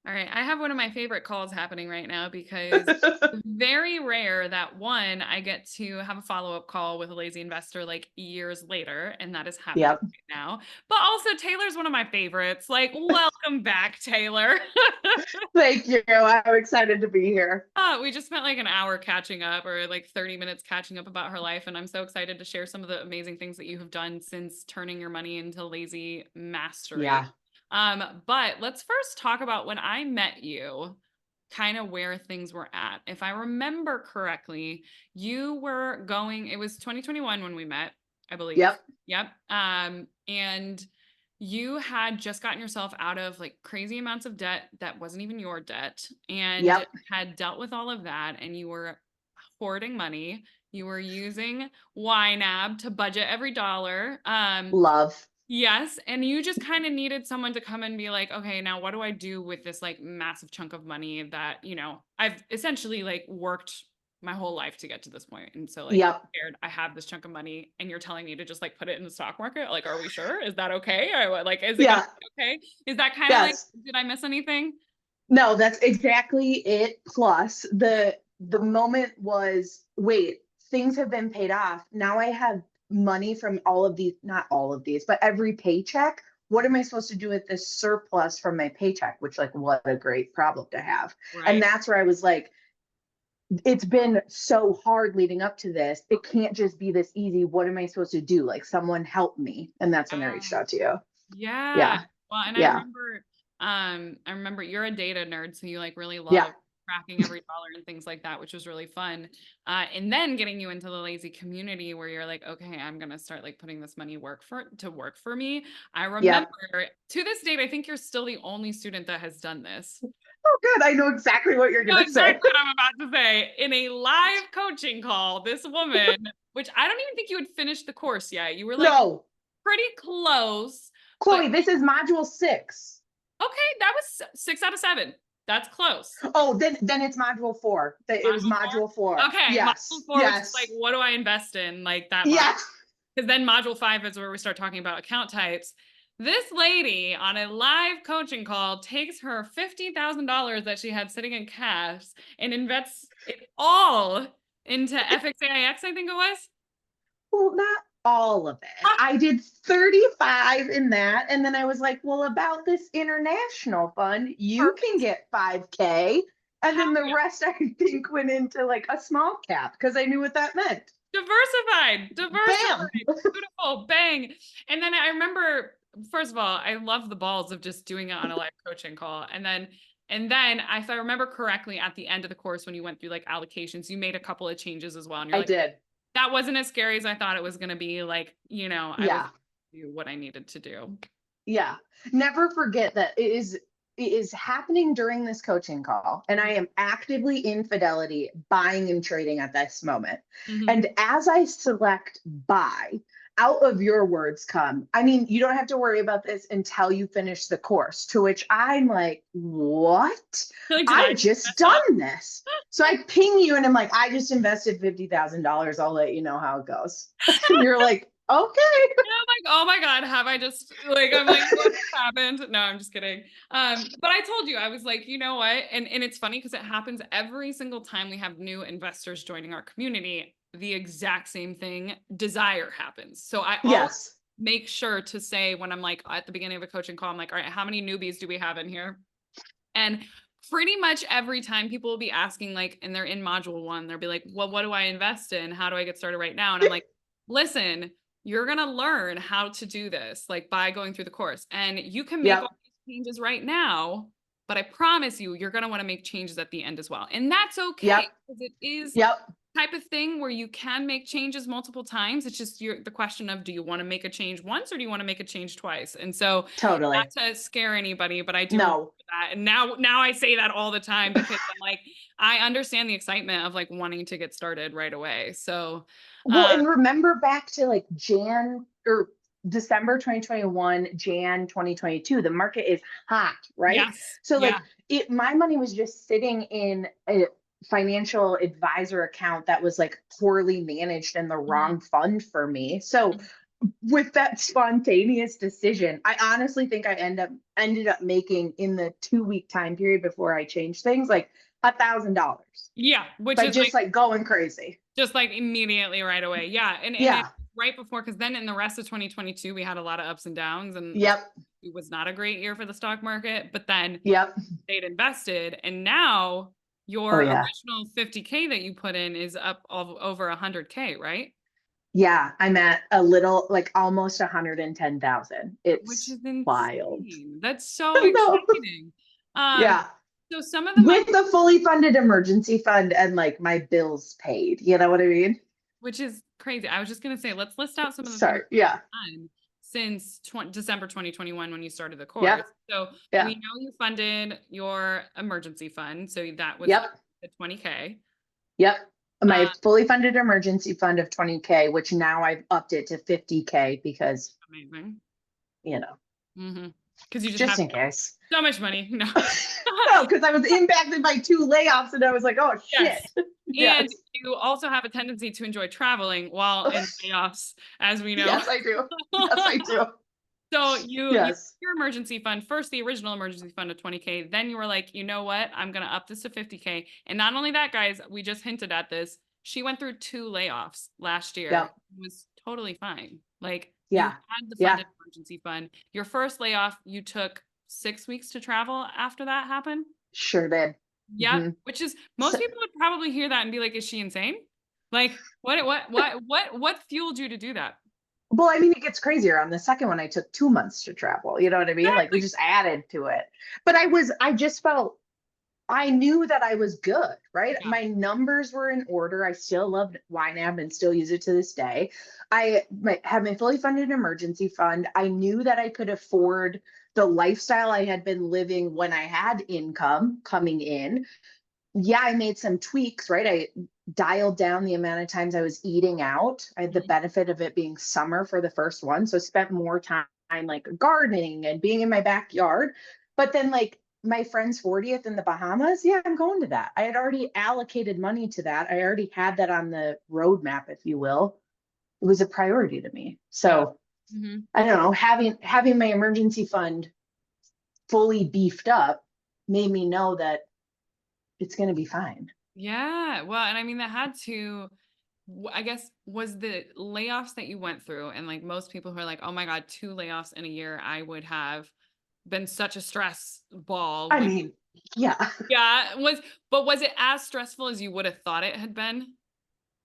All right. I have one of my favorite calls happening right now because it's very rare that one, I get to have a follow-up call with a lazy investor like years later, and that is happening Yep. right now. But also Taylor's one of my favorites. Like, welcome back, Taylor. Thank you. I'm excited to be here. We just spent like an hour catching up or like 30 minutes catching up about her life. And I'm so excited to share some of the amazing things that you have done since turning your money into lazy mastery. Yeah. But let's first talk about when I met you, kind of where things were at. If I remember correctly, you were going, it was 2021 when we met, I believe. Yep. Yep. And you had just gotten yourself out of like crazy amounts of debt that wasn't even your debt and Yep. had dealt with all of that, and you were hoarding money. You were using YNAB to budget every dollar. Love. Yes, and you just kind of needed someone to come and be like, okay, now what do I do with this like massive chunk of money that, I've essentially like worked my whole life to get to this point. And so like I'm Yep. scared I have this chunk of money and you're telling me to just like put it in the stock market. Like, are we sure? Is that okay? Or what, like, is it gonna Yeah. be okay? Is that kind of like, Yes. did I miss anything? No, that's exactly it. Plus the moment was, wait, things have been paid off. Now I have money from all of these, not all of these, but every paycheck. What am I supposed to do with this surplus from my paycheck? Which, like, what a great problem to have. And Right. that's where I was like, it's been so hard leading up to this. It can't just be this easy. What am I supposed to do? Like, someone help me. And that's when I reached out to you. Yeah. Yeah. Well, and Yeah. I remember you're a data nerd, so you like really Yeah. love tracking every dollar and things like that, which was really fun. And then getting you into the lazy community where you're like, okay, I'm gonna start like putting this money to work for me. I remember Yep. to this date, I think you're still the only student that has done this. Oh, good. I know exactly what you're You know going to exactly say. what I'm about to say. In a live coaching call, this woman, which I don't even think you had finished the course yet. You were like No, pretty close, but Chloe, this is module 6. okay, that was 6 out of 7. That's close. Oh, then it's module 4. It was Module module 4. 4? Okay, module Yes. 4, which is like, Yes. what do I invest in? Like that module. Yes. Because then module 5 is where we start talking about account types. This lady on a live coaching call takes her $50,000 that she had sitting in cash and invests it all into FXAIX, I think it was. Well, not all of it. Ah, I did 35 in that. And then I was like, well, about this international fund, you can perfect. get 5K. And Hell then the yeah. rest, I think, went into like a small cap because I knew what that meant. Diversified, Bam. diversified, beautiful, bang. And then I remember, first of all, I love the balls of just doing it on a live coaching call. And then if I remember correctly, at the end of the course, when you went through like allocations, you made a couple of changes as well. And you're I like, did. that wasn't as scary as I thought it was going to be. Like, I was Yeah. do what I needed to do. Yeah. Never forget that it is happening during this coaching call, and I am actively in Fidelity buying and trading at this moment. Mhm. And as I select buy, out of your words come, I mean, you don't have to worry about this until you finish the course, to which I'm like, what? Like, did I I just just mess up? done this. So I ping you and I'm like, I just invested $50,000. I'll let you know how it goes. And you're like, okay. And I'm like, oh my God, have I just like I'm like, what just happened? No, I'm just kidding. But I told you, I was like, you know what? And it's funny because it happens every single time we have new investors joining our community, the exact same thing, desire happens. So I always Yes. make sure to say when I'm like at the beginning of a coaching call, I'm like, all right, how many newbies do we have in here? And pretty much every time people will be asking, like, and they're in module 1, they'll be like, well, what do I invest in? How do I get started right now? And I'm like, listen, you're going to learn how to do this, like by going through the course. And you can make all Yep. these changes right now, but I promise you, you're going to want to make changes at the end as well. And that's okay Yep. because it is Yep. type of thing where you can make changes multiple times. It's just the question of, do you want to make a change once or do you want to make a change twice? And so Totally. not to scare anybody, but I do remember No. that. And now I say that all the time because I'm like, I understand the excitement of like wanting to get started right away. So, Well, uh, and remember back to like Jan or December 2021, Jan 2022, the market is hot, right? yes, So yeah. like my money was just sitting in a financial advisor account that was like poorly managed and the Mhm, wrong fund for me. So mhm. with that spontaneous decision, I honestly think I ended up making in the 2 week time period before I changed things like $1,000 Yeah. Which by is just like going crazy. just like immediately right away. Yeah. And it Yeah. right before, because then in the rest of 2022, we had a lot of ups and downs, and Yep. it was not a great year for the stock market, but then Yep. they'd invested, and now Oh your yeah. original 50K that you put in is up over 100K, right? Yeah. I'm at a little like almost 110,000. Which It's is wild. insane. That's so No. exciting. Um, Yeah. so some of the money, With the fully funded emergency fund and like my bills paid. You know what I mean? which is crazy. I was just gonna say, let's list out some of the things Sorry. Yeah. you've done since December 2021 when you started the course. Yep. So Yeah. we know you funded your emergency fund, so that was Yep. the 20K. Yep. Uh, My fully funded emergency fund of 20K, which now I've upped it to 50K because, Amazing. you know, Mm-hmm. Because you just just have in case. so much money. No. No, because I was impacted by 2 layoffs and I was like, oh Yes. shit. And Yes. you also have a tendency to enjoy traveling while in layoffs, as we know. Yes, I do. Yes, I do. So you Yes. your emergency fund, first the original emergency fund of 20K, then you were like, you know what? I'm gonna up this to 50K. And not only that, guys, we just hinted at this. She went through 2 layoffs last year. Yep. It was totally fine. Like you Yeah. had the Yeah. funded emergency fund. Your first layoff, you took 6 weeks to travel after that happened. Sure did. Yep. hmm Which is most So, people would probably hear that and be like, is she insane? Like what fueled you to do that? well, I mean, it gets crazier. On the second one, I took 2 months to travel. You know what I mean? Like we Exactly. just added to it. But I just felt I knew that I was good, right? Yeah. My numbers were in order. I still loved YNAB and still use it to this day. Had my fully funded emergency fund. I knew that I could afford the lifestyle I had been living when I had income coming in. Yeah, I made some tweaks, right? I dialed down the amount of times I was eating out. I had the Mhm. benefit of it being summer for the first one. So I spent more time like gardening and being in my backyard. But then like my friend's 40th in the Bahamas, yeah, I'm going to that. I had already allocated money to that. I already had that on the roadmap, if you will. It was a priority to me. Yeah. So hmm I don't know, having my emergency fund fully beefed up made me know that it's going to be fine. Yeah. Well, and I mean that had to, I guess, was the layoffs that you went through, and like most people who are like, oh my God, 2 layoffs in a year, I would have been such a stress ball. I Like, mean, yeah. yeah, but was it as stressful as you would have thought it had been?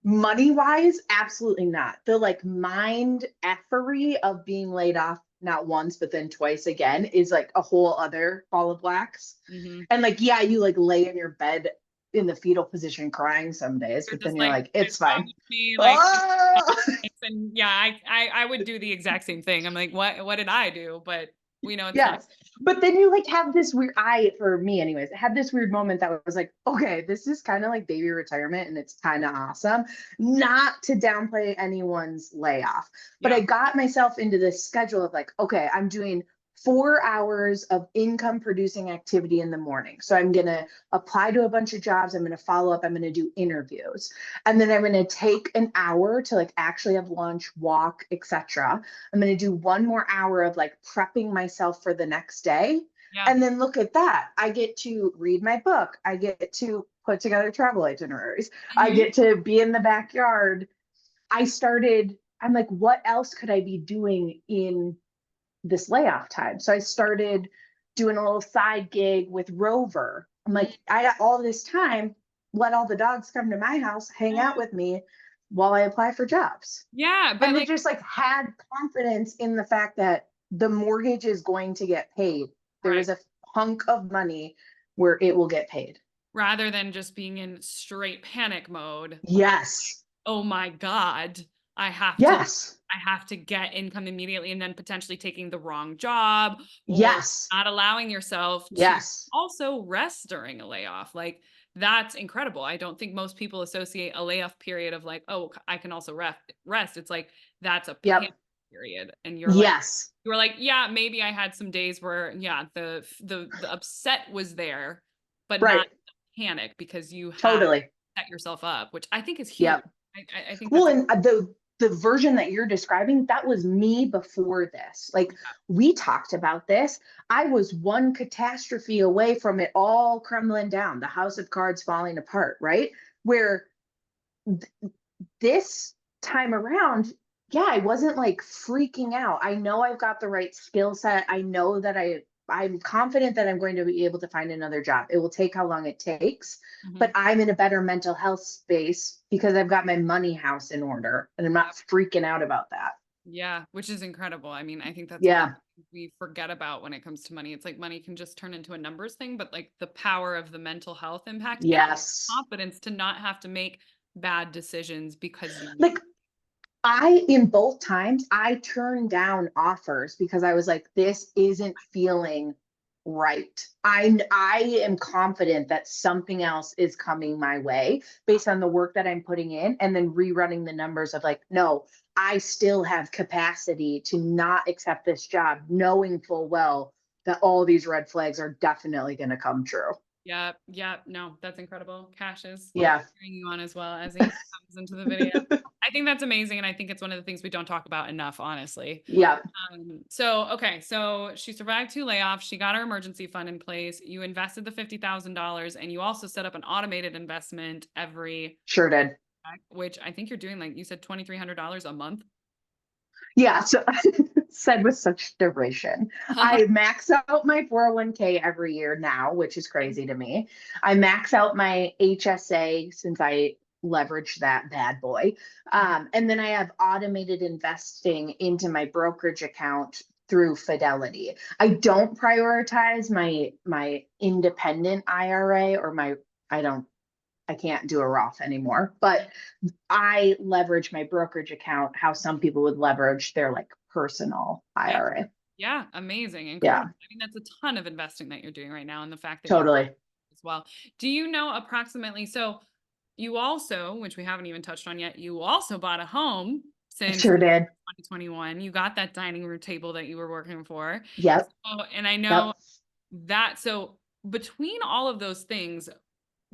Money wise, absolutely not. The like mind effery of being laid off not once, but then twice again is like a whole other ball of wax. Mm-hmm. And like, yeah, you like lay in your bed in the fetal position crying some days, You're but then just you're like, like, what is it's wrong fine. with me? Like, Oh! and yeah, I would do the exact same thing. I'm like, what did I do? But we know it's not. Yes. But then you like have this weird, for me anyways, I had this weird moment that was like, okay, this is kind of like baby retirement and it's kind of awesome. Not to downplay anyone's layoff, but I Yeah. got myself into this schedule of like, okay, I'm doing 4 hours of income producing activity in the morning. So I'm going to apply to a bunch of jobs. I'm going to follow up. I'm going to do interviews. And then I'm going to take an hour to like actually have lunch, walk, etc. I'm going to do 1 more hour of like prepping myself for the next day. Yeah. And then look at that. I get to read my book. I get to put together travel itineraries. I Mhm. get to be in the backyard. I'm like, what else could I be doing in this layoff time? So I started doing a little side gig with Rover. I'm Mhm. like, I got all this time. Let all the dogs come to my house, hang out with me while I apply for jobs. Yeah, but And it like just like had confidence in the fact that the mortgage is going to get paid. There right. is a hunk of money where it will get paid. Rather than just being in straight panic mode, Yes. oh my God, I have to Yes. I have to get income immediately, and then potentially taking the wrong job or Yes. not allowing yourself to Yes. also rest during a layoff. Like that's incredible. I don't think most people associate a layoff period of like, oh, I can also rest. It's like that's a panic Yep. period. And Yes. you were like, yeah, maybe I had some days where yeah, the upset was there, but not Right. panic because you had Totally. set yourself up, which I think is huge. Yep. I think Well, that's and the version that you're describing, that was me before this. Like we talked about this. I was one catastrophe away from it all crumbling down, the house of cards falling apart, right? Where this time around, yeah, I wasn't like freaking out. I know I've got the right skill set. I know that I'm confident that I'm going to be able to find another job. It will take how long it takes, but I'm in a better mental health space because I've got my money house in order and I'm not freaking out about that. Yeah, which is incredible. I mean, I think that's one of Yeah. the things we forget about when it comes to money. It's like money can just turn into a numbers thing, but like the power of the mental health impact and Yes. confidence to not have to make bad decisions because you Like in both times, I turned down offers because I was like, this isn't feeling right. I am confident that something else is coming my way based on the work that I'm putting in, and then rerunning the numbers of like, no, I still have capacity to not accept this job, knowing full well that all these red flags are definitely going to come true. Yeah, yeah, no, that's incredible. Cash is Yeah. cheering you on as well as he comes into the video. I think that's amazing. And I think it's one of the things we don't talk about enough, honestly. Yeah. Okay, so she survived 2 layoffs. She got her emergency fund in place. You invested the $50,000 and you also set up an automated investment every, Sure did. which I think you're doing like you said, $2,300 a month. Yeah, so said with such duration. I max out my 401k every year now, which is crazy to me. I max out my HSA since I leverage that bad boy. And then I have automated investing into my brokerage account through Fidelity. I don't prioritize my independent IRA or I can't do a Roth anymore, but I leverage my brokerage account how some people would leverage their like personal Yeah. IRA. Yeah, amazing. Yeah, Incredible. I mean, that's a ton of investing that you're doing right now. And the fact that you totally. as well. Do you know approximately? So you also, which we haven't even touched on yet, you also bought a home I since sure did. 2021. You got that dining room table that you were working for. Yep. So, and I know Yep. that, so between all of those things,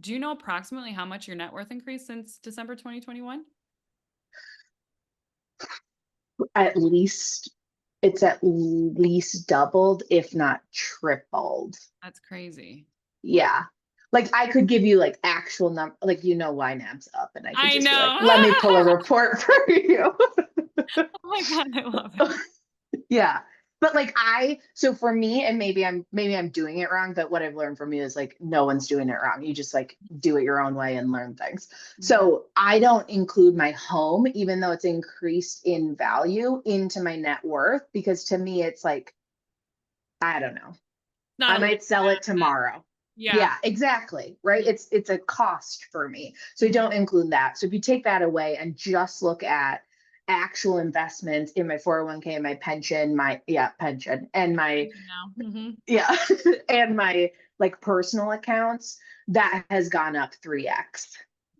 do you know approximately how much your net worth increased since December 2021? At least it's at least doubled, if not tripled. That's crazy. Yeah. Like I could give you like actual number, like YNAB's up, and I could I just be like, know. let me pull a report for you. Oh my God, I love it. Yeah. But like so for me, and maybe I'm doing it wrong, but what I've learned from you is like no one's doing it wrong. You just like do it your own way and learn things. So I don't include my home, even though it's increased in value, into my net worth, because to me it's like, I don't know. Not I a might sell it tomorrow. yeah. Yeah, exactly. Right. It's a cost for me. So don't include that. So if you take that away and just look at actual investments in my 401k and my pension, pension and my Now. yeah, and my like personal accounts, that has gone up 3x.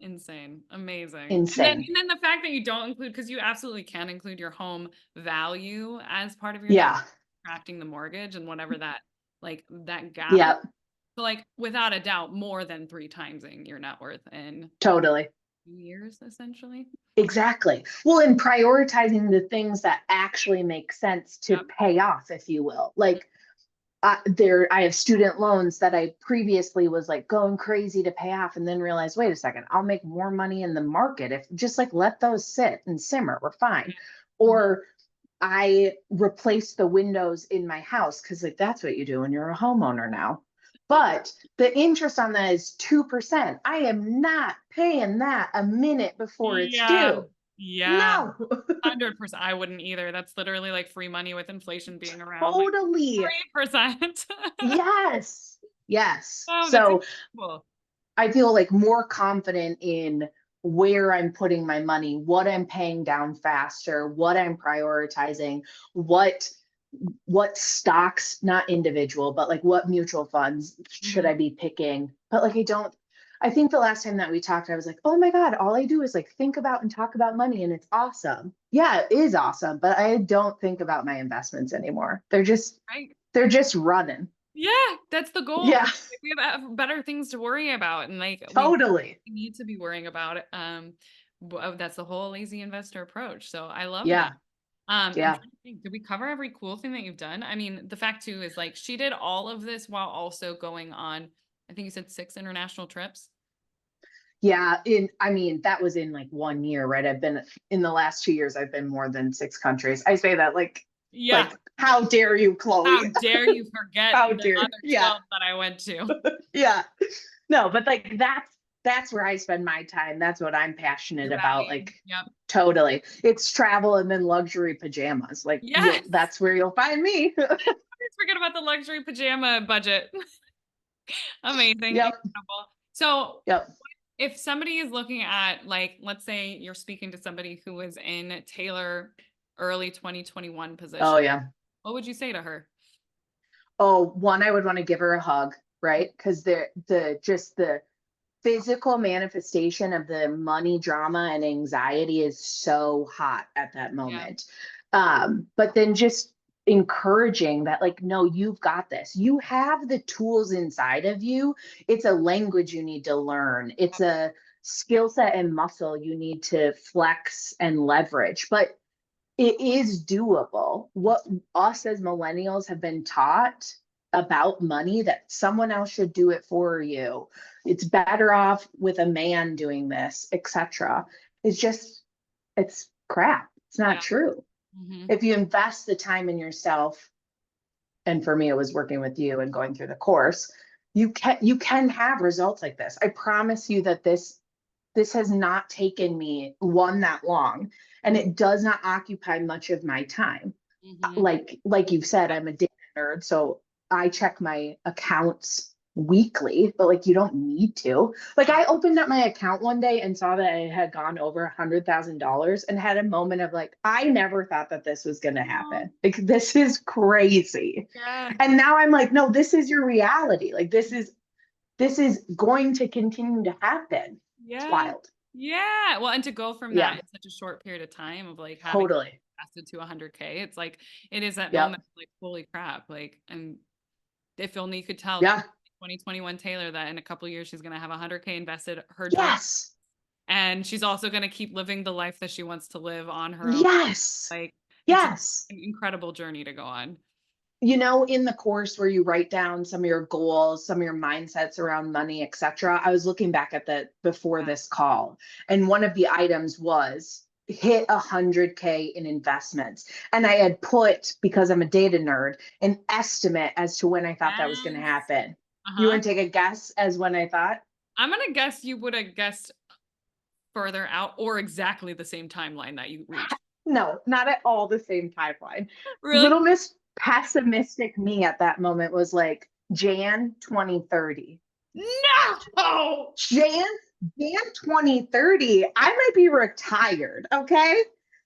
Insane. Amazing. Insane. And then the fact that you don't include, because you absolutely can include your home value as part of your net, Yeah. subtracting the mortgage and whatever that like that gap is. Yeah, So like without a doubt, more than 3 timesing your net worth in totally. years, essentially. Exactly. Well, and prioritizing the things that actually make sense to Yep. pay off, if you will. Like I have student loans that I previously was like going crazy to pay off, and then realized, wait a second, I'll make more money in the market if just like let those sit and simmer. We're fine. Or I replaced the windows in my house because like that's what you do when you're a homeowner now. But the interest on that is 2%. I am not paying that a minute before it's Yeah. due. Yeah. No. 100%. I wouldn't either. That's literally like free money with inflation being around like Totally. 3%. Yes. Yes. Oh, that's So incredible. I feel like more confident in where I'm putting my money, what I'm paying down faster, what I'm prioritizing, what stocks, not individual, but like what mutual funds should I be picking. But like I think the last time that we talked, I was like, oh my God, all I do is like think about and talk about money, and it's awesome. Yeah, it is awesome, but I don't think about my investments anymore. Right. They're just running. Yeah, that's the goal. Yeah, 'Cause we have better things to worry about, and like we totally. need to be worrying about it. Well, that's the whole lazy investor approach. So I love that. Yeah. I'm Yeah. trying to think, did we cover every cool thing that you've done? I mean, the fact too is like she did all of this while also going on, I think you said 6 international trips. Yeah. I mean, that was in like 1 year, right? I've been in the last 2 years, I've been more than 6 countries. I say that Yeah. like, how dare you, Chloe? How dare you forget How the dare, other yeah, 12 that I went to? yeah. No, but like that's where I spend my time. That's what I'm passionate Your about. value. Like Yep. totally. It's travel and then luxury pajamas. Like Yes. that's where you'll find me. Let's forget about the luxury pajama budget. Amazing. Yep. Incredible. So Yep. if somebody is looking at, like, let's say you're speaking to somebody who was in Taylor early 2021 Oh position, yeah. what would you say to her? Oh, one, I would want to give her a hug, right? Because the physical manifestation of the money drama and anxiety is so hot at that Yeah. moment. But then just encouraging that, like, no, you've got this. You have the tools inside of you. It's a language you need to learn. It's a skill set and muscle you need to flex and leverage. But it is doable. What us as millennials have been taught about money, that someone else should do it for you. It's better off with a man doing this, etc. It's just, it's crap. It's not Yeah. true. Hmm. If you invest the time in yourself, and for me it was working with you and going through the course, you can have results like this. I promise you that this has not taken me that long, and it does not occupy much of my time. Hmm. Like you've said, I'm a data nerd, so I check my accounts weekly, but like you don't need to. Like I opened up my account one day and saw that it had gone over $100,000 and had a moment of like, I never thought that this was going to happen. Like this is crazy. Yeah. And now I'm like, no, this is your reality. Like this is going to continue to happen. It's Yeah. wild. Yeah. Well, and to go from that Yeah, in such a short period of time of like having totally. invested to 100K, it's like it is that Yep. moment like holy crap. Like, and if only you could tell Yeah. 2021 Taylor that in a couple of years she's gonna have 100K invested, her dream, Yes. and she's also gonna keep living the life that she wants to live on her own. Yes. Like it's an Yes. incredible journey to go on. In the course where you write down some of your goals, some of your mindsets around money, etc., I was looking back at that before this call, and one of the items was hit 100K in investments. And I had put, because I'm a data nerd, an estimate as to when I thought that was going to Yes. happen. You Uh-huh. want to take a guess as when I thought? I'm gonna guess you would have guessed further out or exactly the same timeline that you reached. No, not at all the same timeline. Really? Little Miss Pessimistic me at that moment was like Jan 2030. No. Jan, Jan 2030, I might be retired, okay?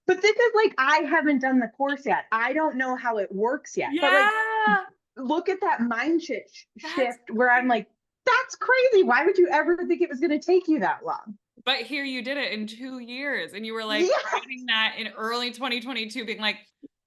But this is like, I haven't done the course yet. I don't know how it works yet. But like, Yeah. look at that mind That's shift where I'm like, that's crazy. Why would you ever think it was going to take you that long? But here you did it in 2 years, and you were like Yes, writing that in early 2022 being like,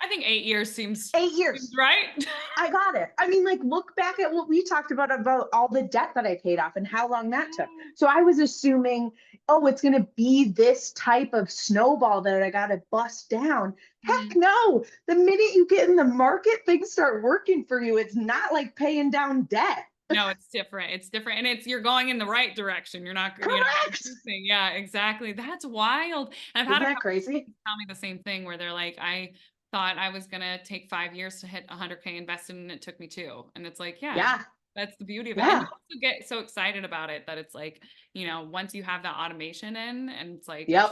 I think 8 years eight seems years. right. I got it. I mean, like, look back at what we talked about all the debt that I paid off and how long that took. So I was assuming, oh, it's going to be this type of snowball that I got to bust down. Heck Mhm. no. The minute you get in the market, things start working for you. It's not like paying down debt. No, it's different. It's different. And it's you're going in the right direction. You're not Correct. reducing. Yeah, exactly. That's wild. And I've Isn't had a that couple crazy? people tell me the same thing where they're like, I thought I was gonna take 5 years to hit 100K invested, and it took me 2. And it's like, yeah, Yeah. that's the beauty of it. And Yeah. you also get so excited about it that it's like, once you have that automation in, and it's like Yep.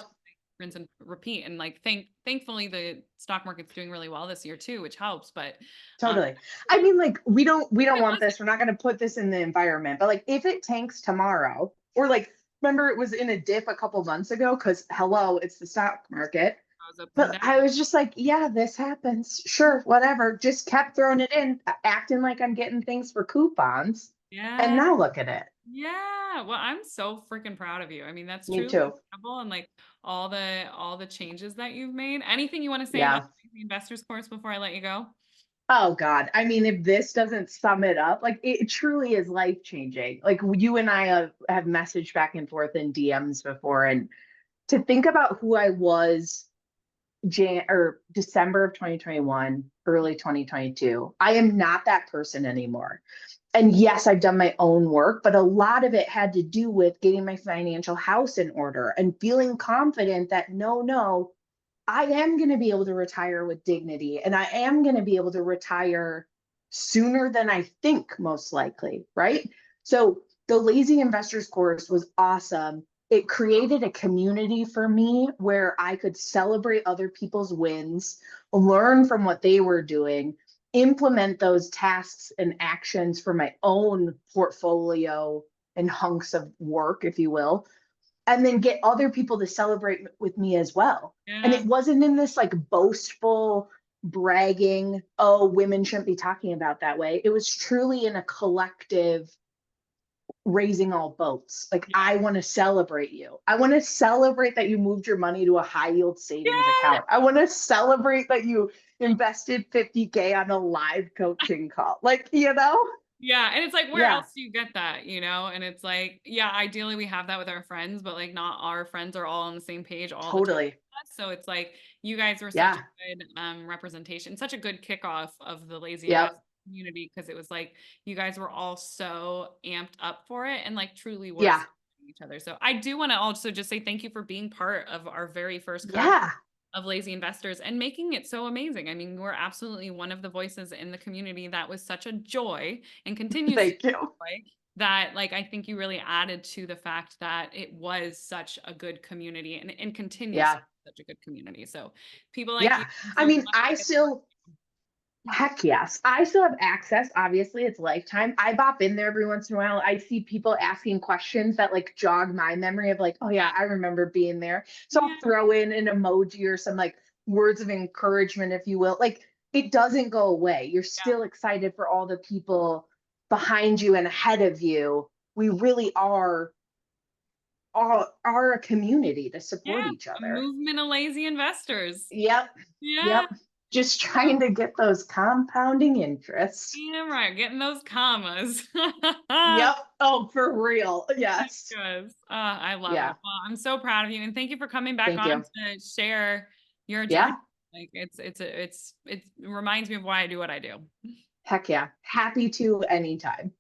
rinse and repeat. And like thankfully the stock market's doing really well this year too, which helps. But um, Totally. I mean, like, we don't it want wasn't. this. We're not going to put this in the environment. But like, if it tanks tomorrow, or like, remember it was in a dip a couple months ago because hello, it's the stock market. Goes up and But I down. was just like, yeah, this happens. Sure, whatever. Just kept throwing it in, acting like I'm getting things for coupons. And Yeah. now look at it. Yeah. Well, I'm so freaking proud of you. I mean, that's Me truly too. incredible. And like all the changes that you've made. Anything you want to say about Yeah. the investors course before I let you go? Oh God. I mean, if this doesn't sum it up, like it truly is life changing. Like you and I have messaged back and forth in DMs before, and to think about who I was December of 2021, early 2022, I am not that person anymore. And yes, I've done my own work, but a lot of it had to do with getting my financial house in order and feeling confident that no, I am going to be able to retire with dignity, and I am going to be able to retire sooner than I think, most likely. Right. So the Lazy Investors course was awesome. It created a community for me where I could celebrate other people's wins, learn from what they were doing, implement those tasks and actions for my own portfolio and hunks of work, if you will, and then get other people to celebrate with me as well. And Yeah. it wasn't in this like boastful, bragging, oh, women shouldn't be talking about that way. It was truly in a collective raising all boats. Like, Yeah. I want to celebrate you. I want to celebrate that you moved your money to a high yield savings Yeah. account. I want to celebrate that you invested 50K on a live coaching call. Like, Yeah. And it's like, where Yeah, else do you get that, And it's like, yeah, ideally we have that with our friends, but like not our friends are all on the same page all the time. totally. So it's like you guys were such Yeah. a good representation, such a good kickoff of the Lazy Yep. Invest community, because it was like you guys were all so amped up for it and like truly were Yeah. supporting each other. So I do want to also just say thank you for being part of our very first cohort Yeah. of Lazy Investors and making it so amazing. I mean, we're absolutely one of the voices in the community that was such a joy and continues to Thank be you. a joy, that like I think you really added to the fact that it was such a good community and continues to Yeah. be such a good community. So people like you Yeah. I deserve mean, much bigger. heck yes. I still have access. Obviously, it's lifetime. I bop in there every once in a while. I see people asking questions that like jog my memory of like, oh yeah, I remember being there. So I'll Yeah, throw in an emoji or some like words of encouragement, if you will. Like, it doesn't go away. You're yeah, still excited for all the people behind you and ahead of you. We really are a community to support yeah. each A other. movement of lazy investors. Yep. Yeah. Yep. Just trying to get those compounding interest. Yeah, right. Getting those commas. Yep. Oh, for real. Yes. Yes. I love it. Yeah. Well, I'm so proud of you, and thank you for coming back Thank on you. to share your journey. Yeah. Like it reminds me of why I do what I do. Heck yeah. Happy to anytime.